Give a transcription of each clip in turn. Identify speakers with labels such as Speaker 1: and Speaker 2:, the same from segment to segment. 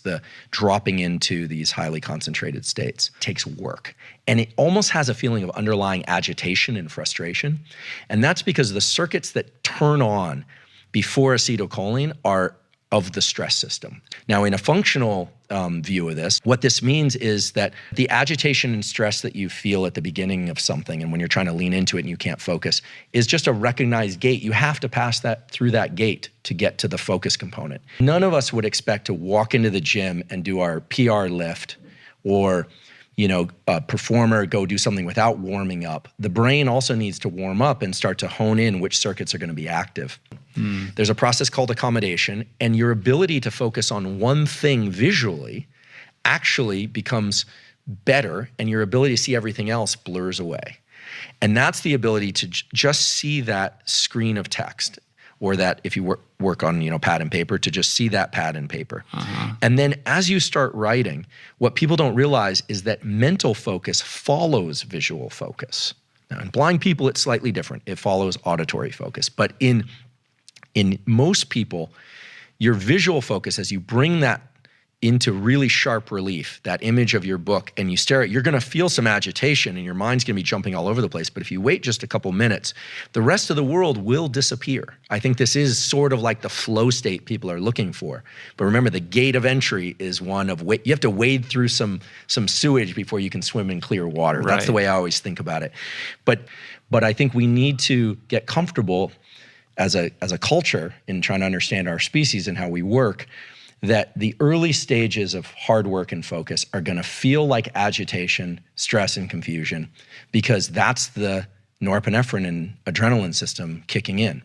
Speaker 1: The dropping into these highly concentrated states takes work. And it almost has a feeling of underlying agitation and frustration. And that's because the circuits that turn on before acetylcholine are of the stress system. Now, in a functional view of this, what this means is that the agitation and stress that you feel at the beginning of something and when you're trying to lean into it and you can't focus is just a recognized gate. You have to pass that through that gate to get to the focus component. None of us would expect to walk into the gym and do our PR lift or a performer go do something without warming up. The brain also needs to warm up and start to hone in which circuits are going to be active. There's a process called accommodation, and your ability to focus on one thing visually actually becomes better, and your ability to see everything else blurs away. And that's the ability to just see that screen of text, or that if you work on pad and paper, to just see that pad and paper. And then as you start writing, what people don't realize is that mental focus follows visual focus. Now, in blind people, it's slightly different. It follows auditory focus. But in most people, your visual focus, as you bring that into really sharp relief, that image of your book, and you stare at it, you're gonna feel some agitation and your mind's gonna be jumping all over the place. But if you wait just a couple minutes, the rest of the world will disappear. I think this is sort of like the flow state people are looking for. But remember, the gate of entry is one of you have to wade through some sewage before you can swim in clear water. Right. That's the way I always think about it. But I think we need to get comfortable as a culture in trying to understand our species and how we work, that the early stages of hard work and focus are gonna feel like agitation, stress, and confusion, because that's the norepinephrine and adrenaline system kicking in.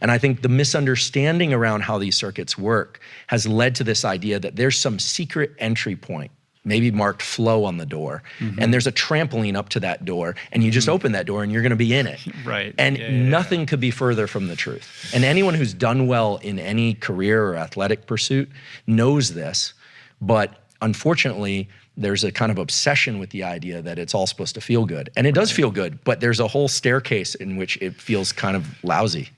Speaker 1: And I think the misunderstanding around how these circuits work has led to this idea that there's some secret entry point, maybe marked flow on the door, and there's a trampoline up to that door, and you just open that door and you're gonna be in it.
Speaker 2: Right.
Speaker 1: And nothing could be further from the truth. And anyone who's done well in any career or athletic pursuit knows this, but unfortunately, there's a kind of obsession with the idea that it's all supposed to feel good. And it does feel good, but there's a whole staircase in which it feels kind of lousy.